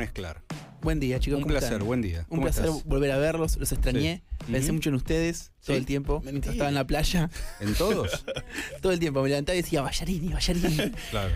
mezclar. Buen día, chicos. Un ¿cómo placer, están? buen día. Un ¿Cómo placer estás? volver a verlos, los extrañé. Sí. Pensé mucho en ustedes todo ¿Sí? el tiempo. Mentira. Mientras estaba en la playa, ¿En todos? todo el tiempo me levantaba y decía, Ballarini. Claro.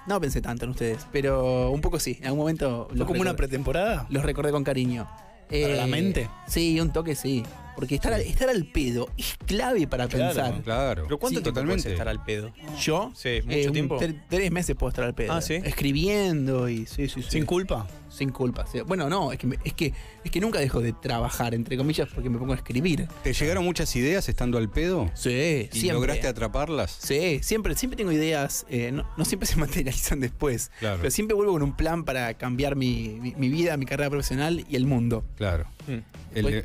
No pensé tanto en ustedes, pero un poco sí. En algún momento ¿Fue como una pretemporada? los recordé con cariño. ¿Para la mente? Sí, un toque sí. Porque estar al pedo es clave para Claro. pensar. Claro. ¿Pero cuánto Sí, tiempo totalmente. puedes estar al pedo? Yo, Sí, mucho tiempo. 3 meses puedo estar al pedo. Ah, ¿sí? Escribiendo y sí. ¿Sin culpa? Sin culpa. Sí. Bueno, no, es que nunca dejo de trabajar, entre comillas, porque me pongo a escribir. ¿Te llegaron muchas ideas estando al pedo? Sí, ¿Y siempre. lograste atraparlas? Sí, siempre tengo ideas, no siempre se materializan después, Claro. pero siempre vuelvo con un plan para cambiar mi vida, mi carrera profesional y el mundo. Claro.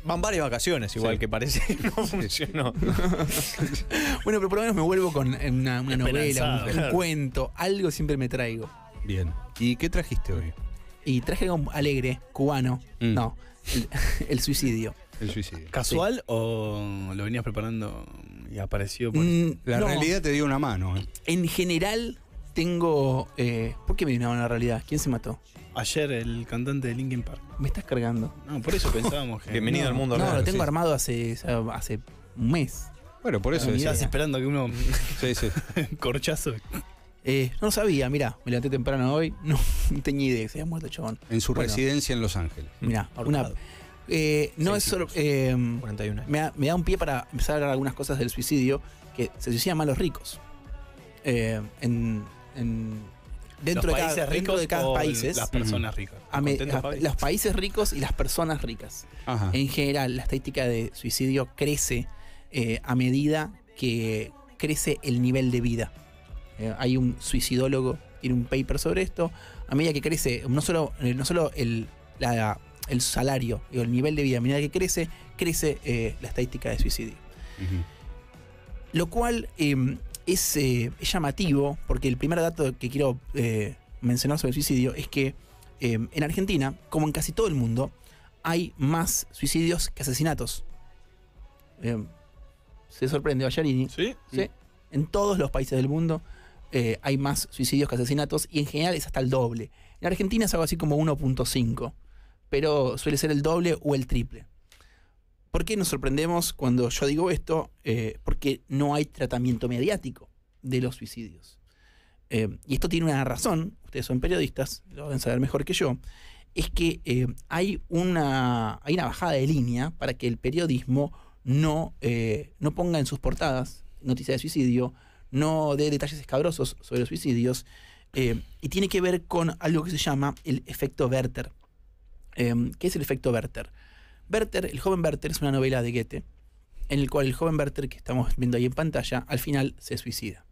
Van varias vacaciones, igual Sí. que parece que no funcionó. Bueno, pero por lo menos me vuelvo con una novela, Esperanzado, un claro. cuento, algo siempre me traigo. Bien. ¿Y qué trajiste hoy? Y traje algo alegre, cubano, Mm. no, el suicidio. El suicidio. ¿Casual o lo venías preparando y apareció por La No, realidad te dio una mano, ¿eh? En general tengo... ¿Por qué me dio una realidad? ¿Quién se mató? ayer el cantante de Linkin Park? Me estás cargando. No, por eso pensábamos que... Bienvenido al mundo No, real. lo tengo sí. armado hace un mes. Bueno, por eso Ah, decía. Estás esperando que uno Sí, sí. corchazo. No lo sabía, mirá, me levanté temprano hoy, no tenía idea que se había muerto el chabón. En su Bueno. residencia en Los Ángeles. Mirá, Ahorcado. no es 6 solo... kilos. 41 años. me da un pie para empezar a hablar algunas cosas del suicidio, que se suicidan más los ricos. Dentro de cada país. Las personas ricas. ¿Contentos, Fabi? Los países ricos y las personas ricas. Ajá. En general, la estadística de suicidio crece a medida que crece el nivel de vida. Hay un suicidólogo, tiene un paper sobre esto. A medida que crece, no solo el salario, el nivel de vida, a medida que crece la estadística de suicidio. Ujú. Lo cual es llamativo, porque el primer dato que quiero mencionar sobre el suicidio es que en Argentina, como en casi todo el mundo, hay más suicidios que asesinatos. Se sorprende Ballarini. ¿Sí? Sí. En todos los países del mundo hay más suicidios que asesinatos y en general es hasta el doble. En Argentina es algo así como 1.5, pero suele ser el doble o el triple. ¿Por qué nos sorprendemos cuando yo digo esto? Porque no hay tratamiento mediático de los suicidios. Y esto tiene una razón, ustedes son periodistas, lo deben saber mejor que yo, es que hay una bajada de línea para que el periodismo no ponga en sus portadas noticias de suicidio, no dé detalles escabrosos sobre los suicidios, y tiene que ver con algo que se llama el efecto Werther. ¿Qué es el efecto Werther? El joven Werther es una novela de Goethe, en el cual el joven Werther que estamos viendo ahí en pantalla, al final se suicida.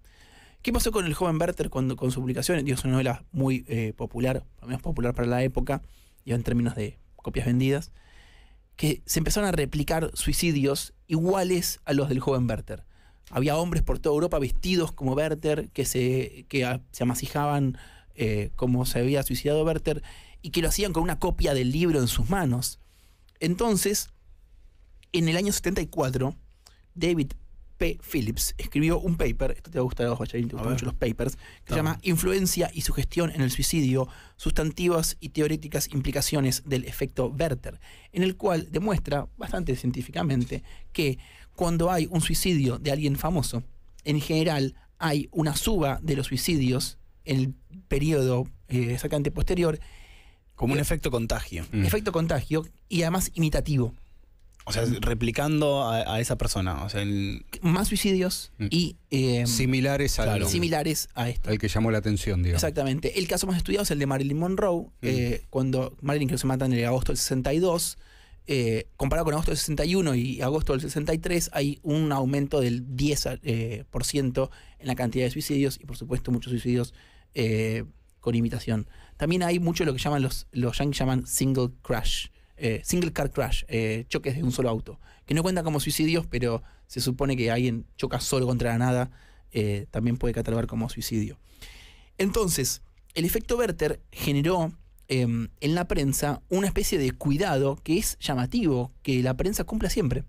¿Qué pasó con el joven Werther con su publicación? Es una novela muy popular, al menos popular para la época, y en términos de copias vendidas, que se empezaron a replicar suicidios iguales a los del joven Werther. Había hombres por toda Europa vestidos como Werther, que se amasijaban como se había suicidado Werther, y que lo hacían con una copia del libro en sus manos. Entonces, en el año 74, David P. Phillips escribió un paper, esto te va a gustar a vos, Ballarini, te gustan mucho los papers, que se llama Influencia y sugestión en el suicidio, sustantivas y teóricas implicaciones del efecto Werther, en el cual demuestra bastante científicamente que cuando hay un suicidio de alguien famoso, en general hay una suba de los suicidios en el periodo exactamente posterior, Como un efecto contagio. efecto contagio y además imitativo. O sea, replicando a esa persona. O sea, Más suicidios y Similares al, similares a esto. al que llamó la atención, digamos. Exactamente. El caso más estudiado es el de Marilyn Monroe, cuando Marilyn creo que se mata en el agosto del 62. Comparado con agosto del 61 y agosto del 63, hay un aumento del 10% en la cantidad de suicidios y, por supuesto, muchos suicidios con imitación. También hay mucho lo que llaman los yankees llaman single car crash, choques de un solo auto, que no cuentan como suicidios, pero se supone que alguien choca solo contra la nada, también puede catalogar como suicidio. Entonces, el efecto Werther generó en la prensa una especie de cuidado que es llamativo, que la prensa cumpla siempre.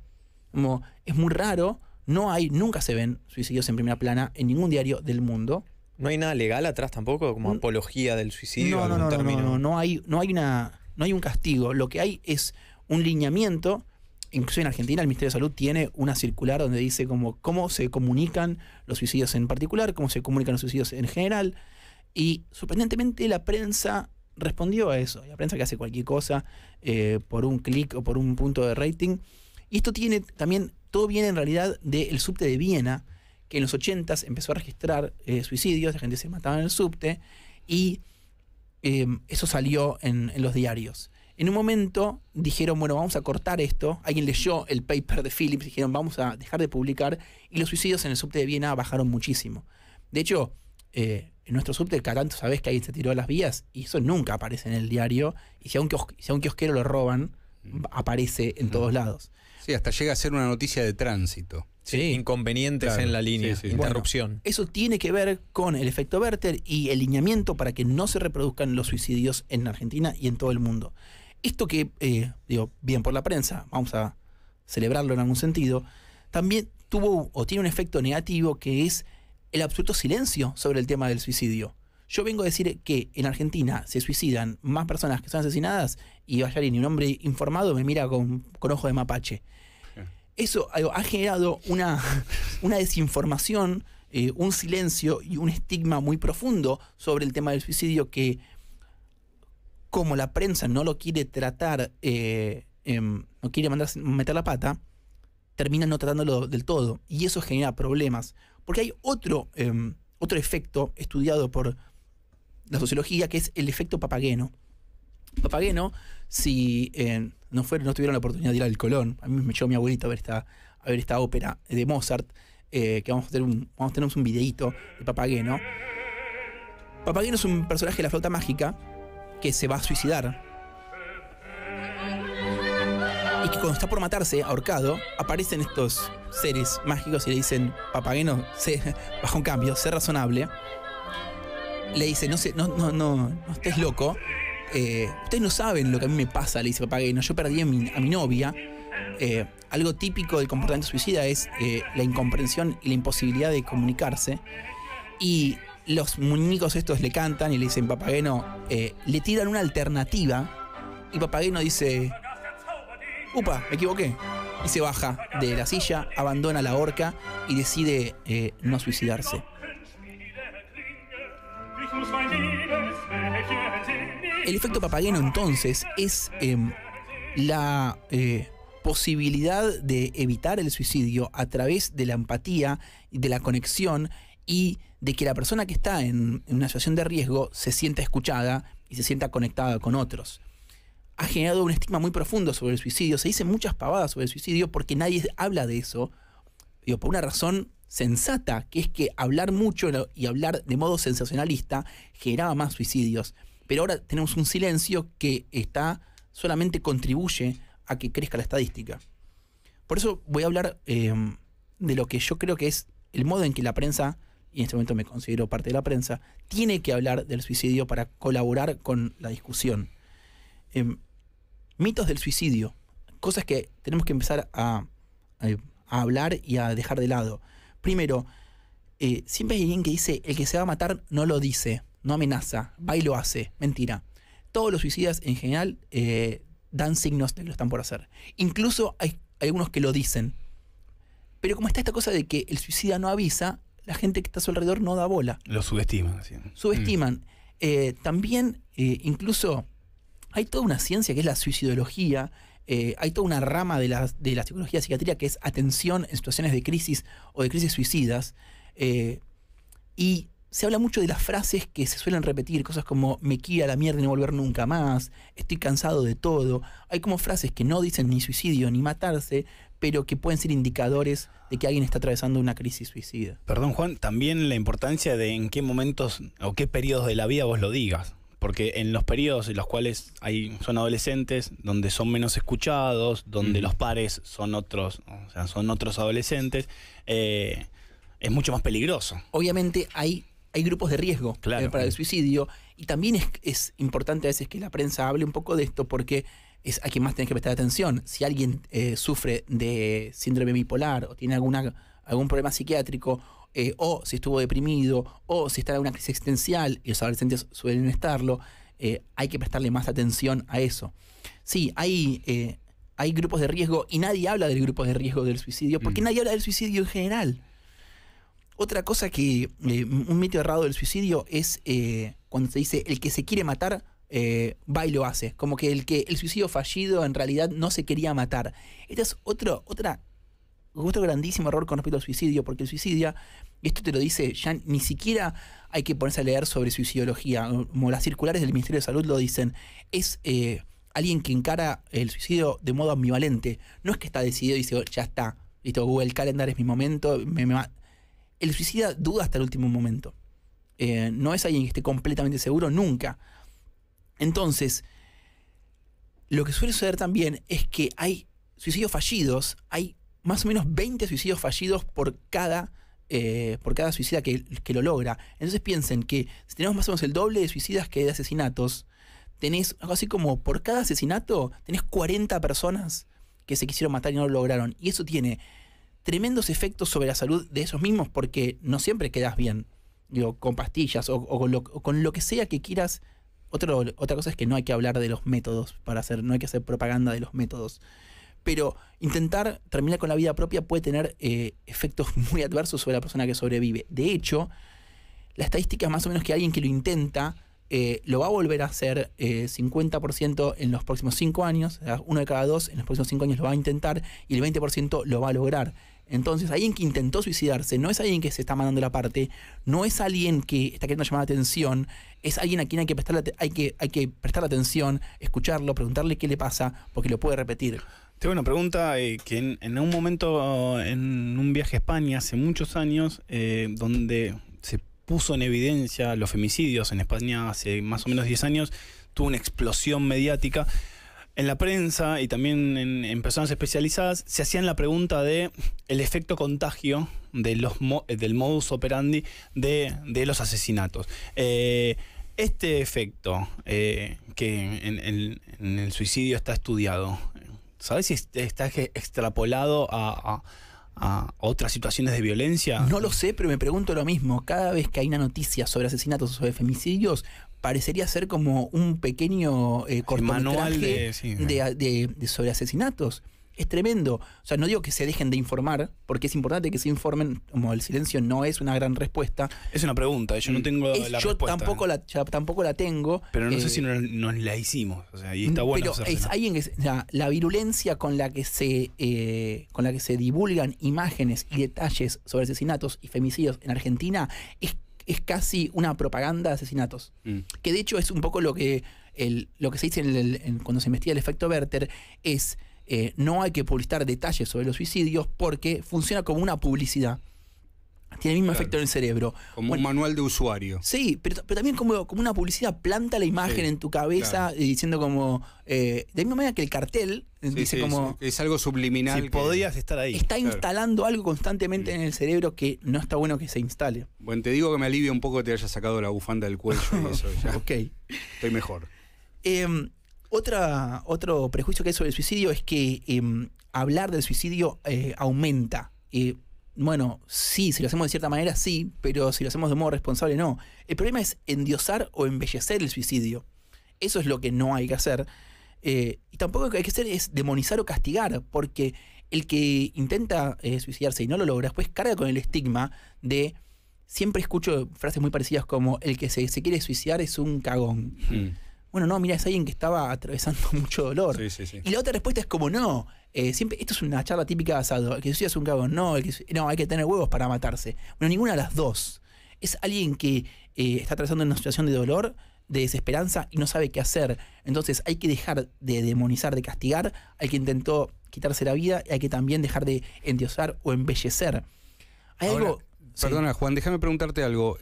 Como es muy raro, nunca se ven suicidios en primera plana en ningún diario del mundo, ¿No hay nada legal atrás tampoco, como apología del suicidio? No hay un castigo. Lo que hay es un lineamiento. Incluso en Argentina el Ministerio de Salud tiene una circular donde dice cómo se comunican los suicidios en particular, cómo se comunican los suicidios en general. Y sorprendentemente la prensa respondió a eso. La prensa que hace cualquier cosa por un clic o por un punto de rating. Y esto tiene también, todo viene en realidad del subte de Viena, que en los 80s empezó a registrar suicidios, la gente se mataba en el subte, y eso salió en los diarios. En un momento dijeron, bueno, vamos a cortar esto. Alguien leyó el paper de Phillips, dijeron, vamos a dejar de publicar, y los suicidios en el subte de Viena bajaron muchísimo. De hecho, en nuestro subte, cada tanto sabés que alguien se tiró a las vías, y eso nunca aparece en el diario, y si a un kiosquero lo roban, aparece en todos lados. Sí, hasta llega a ser una noticia de tránsito. Sí, inconvenientes en la línea, interrupción. Bueno, eso tiene que ver con el efecto Werther y el lineamiento para que no se reproduzcan los suicidios en Argentina y en todo el mundo. Esto que, bien por la prensa, vamos a celebrarlo en algún sentido, también tuvo o tiene un efecto negativo, que es el absoluto silencio sobre el tema del suicidio. Yo vengo a decir que en Argentina se suicidan más personas que son asesinadas, y Ballarini, un hombre informado, me mira con ojo de mapache. Eso ha generado una desinformación, un silencio y un estigma muy profundo sobre el tema del suicidio, que, como la prensa no lo quiere tratar, no quiere meter la pata, termina no tratándolo del todo. Y eso genera problemas. Porque hay otro efecto estudiado por la sociología, que es el efecto Papageno. Papageno, si no tuvieron la oportunidad de ir al Colón, a mí me llevó mi abuelito a ver esta ópera de Mozart, que vamos a tener un videíto de Papageno. Papageno es un personaje de la flauta mágica que se va a suicidar, y que cuando está por matarse, ahorcado, aparecen estos seres mágicos y le dicen: Papageno, bajo un cambio, sé razonable. Le dice: no estés loco. Ustedes no saben lo que a mí me pasa, le dice Papageno. Yo perdí a mi novia. Algo típico del comportamiento suicida es la incomprensión y la imposibilidad de comunicarse. Y los muñecos estos le cantan y le dicen: Papageno, le tiran una alternativa. Y Papageno dice: upa, me equivoqué. Y se baja de la silla, abandona la horca y decide no suicidarse. El efecto Papageno, entonces, es la posibilidad de evitar el suicidio a través de la empatía, de la conexión, y de que la persona que está en una situación de riesgo se sienta escuchada y se sienta conectada con otros. Ha generado un estigma muy profundo sobre el suicidio. Se dicen muchas pavadas sobre el suicidio porque nadie habla de eso, por una razón sensata, que es que hablar mucho y hablar de modo sensacionalista generaba más suicidios. Pero ahora tenemos un silencio que solamente contribuye a que crezca la estadística. Por eso voy a hablar de lo que yo creo que es el modo en que la prensa, y en este momento me considero parte de la prensa, tiene que hablar del suicidio para colaborar con la discusión. Mitos del suicidio, cosas que tenemos que empezar a hablar y a dejar de lado. Primero, siempre hay alguien que dice: el que se va a matar no lo dice, no amenaza, va y lo hace. Mentira. Todos los suicidas en general dan signos de que lo están por hacer. Incluso hay algunos que lo dicen. Pero como está esta cosa de que el suicida no avisa, la gente que está a su alrededor no da bola. Lo subestiman. ¿Sí? Subestiman. También, incluso, hay toda una ciencia que es la suicidología. Hay toda una rama de la psicología psiquiatría que es atención en situaciones de crisis o de crisis suicidas. Y se habla mucho de las frases que se suelen repetir, cosas como: me quiero a la mierda y no volver nunca más, estoy cansado de todo. Hay como frases que no dicen ni suicidio ni matarse, pero que pueden ser indicadores de que alguien está atravesando una crisis suicida. Perdón, Juan, también la importancia de en qué momentos o qué periodos de la vida vos lo digas. Porque en los periodos en los cuales son adolescentes, donde son menos escuchados, donde los pares son otros adolescentes, es mucho más peligroso. Obviamente hay grupos de riesgo, claro, para el suicidio, y también es importante a veces que la prensa hable un poco de esto, porque es a quien más tenés que prestar atención. Si alguien sufre de síndrome bipolar o tiene algún problema psiquiátrico, o si estuvo deprimido, o si está en una crisis existencial, y los adolescentes suelen estarlo, hay que prestarle más atención a eso. Sí, hay grupos de riesgo y nadie habla del grupo de riesgo del suicidio, porque nadie habla del suicidio en general. Otra cosa que, un mito errado del suicidio es cuando se dice el que se quiere matar va y lo hace. Como que el suicidio fallido en realidad no se quería matar. Este es otro grandísimo error con respecto al suicidio, porque el suicidio, y esto te lo dice, ya ni siquiera hay que ponerse a leer sobre suicidología, como las circulares del Ministerio de Salud lo dicen, es alguien que encara el suicidio de modo ambivalente. No es que está decidido y dice, ya está, listo, Google Calendar es mi momento, el suicida duda hasta el último momento. No es alguien que esté completamente seguro nunca. Entonces, lo que suele suceder también es que hay suicidios fallidos, hay más o menos 20 suicidios fallidos por cada suicida que lo logra. Entonces piensen que si tenemos más o menos el doble de suicidas que de asesinatos, tenés algo así como por cada asesinato tenés 40 personas que se quisieron matar y no lo lograron. Y eso tiene tremendos efectos sobre la salud de esos mismos, porque no siempre quedás bien, digo, con pastillas o con lo que sea que quieras. Otra cosa es que no hay que hablar de los métodos no hay que hacer propaganda de los métodos. Pero intentar terminar con la vida propia puede tener efectos muy adversos sobre la persona que sobrevive. De hecho, la estadística es más o menos que alguien que lo intenta lo va a volver a hacer 50% en los próximos 5 años, o sea, 1 de cada 2 en los próximos 5 años lo va a intentar y el 20% lo va a lograr. Entonces, alguien que intentó suicidarse no es alguien que se está mandando la parte, no es alguien que está queriendo llamar la atención, es alguien a quien hay que prestarle atención, escucharlo, preguntarle qué le pasa, porque lo puede repetir. Tengo una pregunta que en un momento, en un viaje a España hace muchos años, donde se puso en evidencia los femicidios en España hace más o menos 10 años, tuvo una explosión mediática. En la prensa y también en personas especializadas se hacían la pregunta de el efecto contagio del modus operandi de los asesinatos. Este efecto que en el suicidio está estudiado, ¿sabes si está extrapolado a otras situaciones de violencia? No lo sé, pero me pregunto lo mismo. Cada vez que hay una noticia sobre asesinatos o sobre femicidios, parecería ser como un pequeño cortometraje sobre asesinatos. Es tremendo. O sea, no digo que se dejen de informar, porque es importante que se informen, como el silencio no es una gran respuesta. Es una pregunta, yo no tengo la yo respuesta. Tampoco la tengo. Pero no sé si nos la hicimos. O sea, y está bueno. Pero es alguien que la virulencia con la que se divulgan imágenes y detalles sobre asesinatos y femicidios en Argentina es casi una propaganda de asesinatos. Que de hecho es un poco lo que se dice cuando se investiga el efecto Werther, es no hay que publicitar detalles sobre los suicidios porque funciona como una publicidad. Tiene el mismo efecto en el cerebro. Como un manual de usuario. Sí, pero también como una publicidad, planta la imagen en tu cabeza, diciendo como... de la misma manera que el cartel dice como... Es algo subliminal. Si podías estar ahí. Está instalando algo constantemente en el cerebro que no está bueno que se instale. Bueno, te digo que me alivia un poco que te hayas sacado la bufanda del cuello y eso. Ya. Ok. Estoy mejor. Otro prejuicio que hay sobre el suicidio es que hablar del suicidio aumenta. Bueno, sí, si lo hacemos de cierta manera, sí, pero si lo hacemos de modo responsable, no. El problema es endiosar o embellecer el suicidio. Eso es lo que no hay que hacer. Y tampoco lo que hay que hacer es demonizar o castigar, porque el que intenta suicidarse y no lo logra, después carga con el estigma de... Siempre escucho frases muy parecidas como el que se quiere suicidar es un cagón. Bueno, no, mira, es alguien que estaba atravesando mucho dolor. Sí. Y la otra respuesta es como no. Siempre, esto es una charla típica de asado. El que suicida es un cagón. No, hay que tener huevos para matarse. Bueno, ninguna de las dos. Es alguien que está atravesando una situación de dolor, de desesperanza y no sabe qué hacer. Entonces hay que dejar de demonizar, de castigar al que intentó quitarse la vida, y hay que también dejar de endiosar o embellecer. Hay algo... Perdona, Juan, déjame preguntarte algo.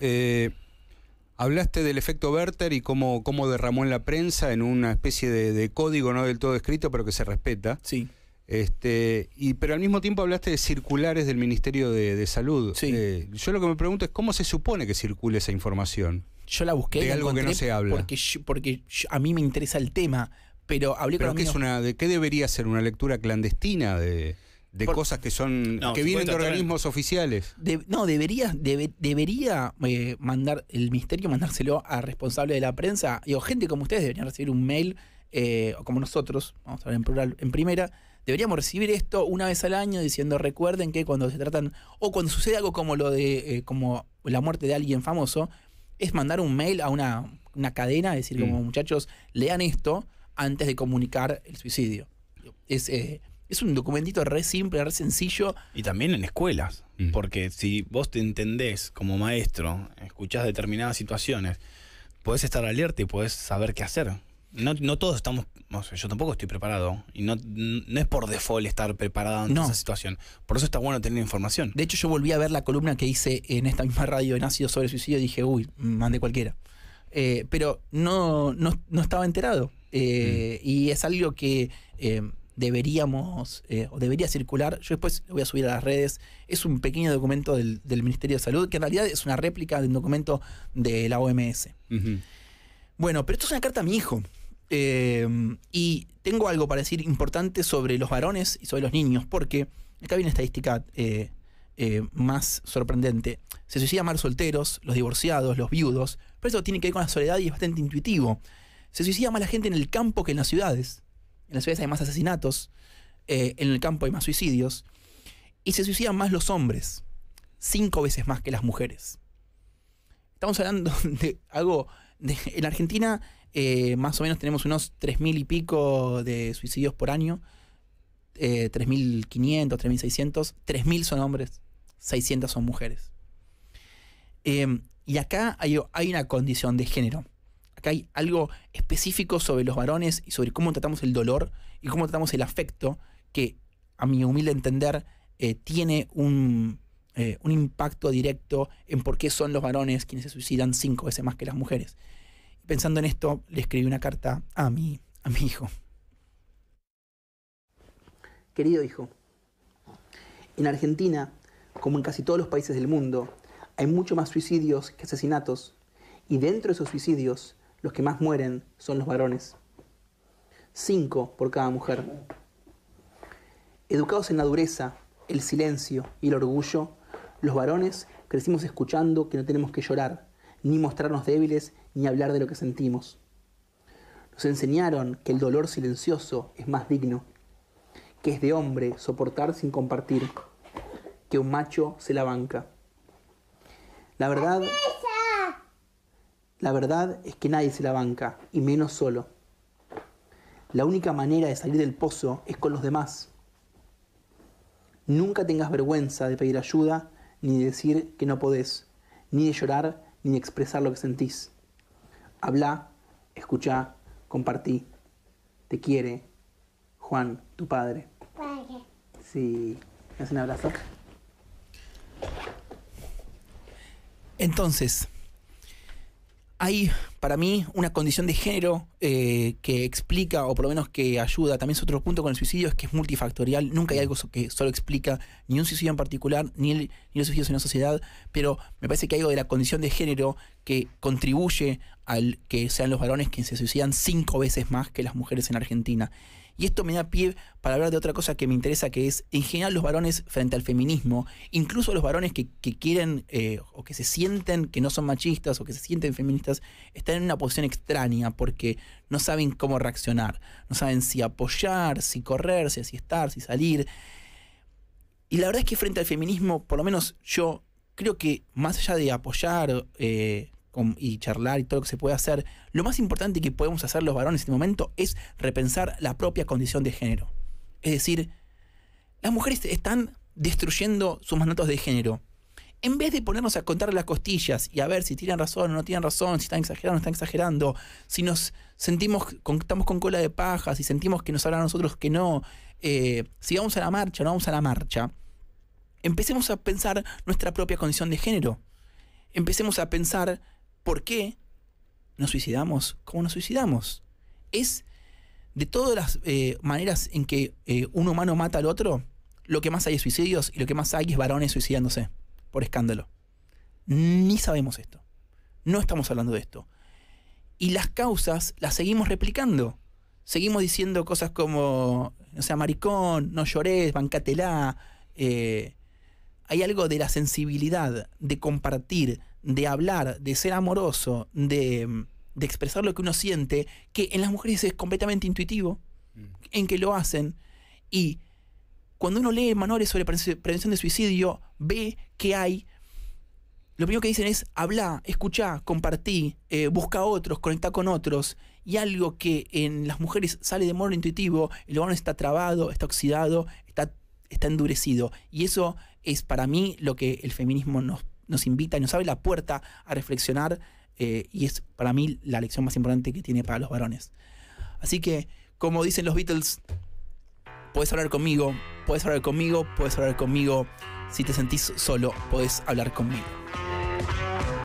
Hablaste del efecto Werther y cómo derramó en la prensa en una especie de código no del todo escrito, pero que se respeta. Sí. Pero al mismo tiempo hablaste de circulares del Ministerio de Salud. Sí. Yo lo que me pregunto es cómo se supone que circule esa información. Yo la busqué. De algo que no se habla. Porque a mí me interesa el tema, pero hablé con amigos. ¿De qué debería ser? ¿Una lectura clandestina de de cosas que son No, que se vienen de puede tratar organismos oficiales. Debería mandar el ministerio, mandárselo a responsable de la prensa. Digo, gente como ustedes deberían recibir un mail, o como nosotros, vamos a hablar en plural, en primera, deberíamos recibir esto una vez al año diciendo, recuerden que cuando se tratan, o cuando sucede algo como lo de como la muerte de alguien famoso, es mandar un mail a una cadena, decir como, muchachos, lean esto antes de comunicar el suicidio. Es un documentito re simple, re sencillo. Y también en escuelas, porque si vos te entendés como maestro, escuchás determinadas situaciones, podés estar alerta y podés saber qué hacer. No todos estamos, no sé, yo tampoco estoy preparado, y no es por default estar preparado ante esa situación. Por eso está bueno tener información. De hecho, yo volví a ver la columna que hice en esta misma radio en Ácido sobre el suicidio y dije, uy, mandé cualquiera. Pero no estaba enterado. Y es algo que deberíamos, o debería circular. Yo después lo voy a subir a las redes. Es un pequeño documento del Ministerio de Salud, que en realidad es una réplica de un documento de la OMS. Bueno, pero esto es una carta a mi hijo. Y tengo algo para decir importante sobre los varones y sobre los niños, porque acá viene una estadística más sorprendente. Se suicidan más los solteros, los divorciados, los viudos, pero eso tiene que ver con la soledad y es bastante intuitivo. Se suicida más la gente en el campo que en las ciudades. En las ciudades hay más asesinatos, en el campo hay más suicidios, y se suicidan más los hombres, 5 veces más que las mujeres. Estamos hablando de algo... en Argentina más o menos tenemos unos 3.000 y pico de suicidios por año, 3.500, 3.600, 3.000 son hombres, 600 son mujeres. Y acá hay una condición de género. Acá hay algo específico sobre los varones y sobre cómo tratamos el dolor y cómo tratamos el afecto que, a mi humilde entender, tiene un impacto directo en por qué son los varones quienes se suicidan 5 veces más que las mujeres. Y pensando en esto, le escribí una carta a mi hijo. Querido hijo, en Argentina, como en casi todos los países del mundo, hay mucho más suicidios que asesinatos, y dentro de esos suicidios, los que más mueren son los varones. 5 por cada mujer. Educados en la dureza, el silencio y el orgullo, los varones crecimos escuchando que no tenemos que llorar, ni mostrarnos débiles, ni hablar de lo que sentimos. Nos enseñaron que el dolor silencioso es más digno, que es de hombre soportar sin compartir, que un macho se la banca. La verdad es que nadie se la banca, y menos solo. La única manera de salir del pozo es con los demás. Nunca tengas vergüenza de pedir ayuda, ni de decir que no podés, ni de llorar, ni de expresar lo que sentís. Habla, escuchá, compartí. Te quiere Juan, tu padre. Padre. Sí. ¿Me haces un abrazo? Entonces, hay para mí una condición de género que explica, o por lo menos que ayuda. También es otro punto con el suicidio, es que es multifactorial. Nunca hay algo que solo explica ni un suicidio en particular, ni los suicidios en una sociedad, pero me parece que hay algo de la condición de género que contribuye al que sean los varones quienes se suicidan 5 veces más que las mujeres en Argentina. Y esto me da pie para hablar de otra cosa que me interesa, que es, en general, los varones frente al feminismo, incluso los varones que quieren o que se sienten que no son machistas o que se sienten feministas, están en una posición extraña porque no saben cómo reaccionar, no saben si apoyar, si correrse, si estar, si salir. Y la verdad es que frente al feminismo, por lo menos yo creo que más allá de apoyar y charlar y todo lo que se puede hacer, lo más importante que podemos hacer los varones en este momento es repensar la propia condición de género. Es decir, las mujeres están destruyendo sus mandatos de género. En vez de ponernos a contar las costillas y a ver si tienen razón o no tienen razón, si están exagerando o no están exagerando, si nos sentimos, estamos con cola de paja, si sentimos que nos hablan a nosotros que no, si vamos a la marcha o no vamos a la marcha, empecemos a pensar nuestra propia condición de género. Empecemos a pensar por qué nos suicidamos, cómo nos suicidamos. Es de todas las maneras en que un humano mata al otro, lo que más hay es suicidios y lo que más hay es varones suicidándose por escándalo. Ni sabemos esto. No estamos hablando de esto. Y las causas las seguimos replicando. Seguimos diciendo cosas como no sea maricón, no llores, bancátela. Hay algo de la sensibilidad, de compartir, de hablar, de ser amoroso, de expresar lo que uno siente, que en las mujeres es completamente intuitivo, en que lo hacen. Y cuando uno lee manuales sobre prevención de suicidio, ve que hay... Lo primero que dicen es habla, escuchá, compartí, busca a otros, conecta con otros. Y algo que en las mujeres sale de modo intuitivo, el varón está trabado, está oxidado, está endurecido. Y eso es para mí lo que el feminismo nos invita y nos abre la puerta a reflexionar. Y es para mí la lección más importante que tiene para los varones. Así que, como dicen los Beatles, podés hablar conmigo, podés hablar conmigo, podés hablar conmigo. Si te sentís solo, podés hablar conmigo.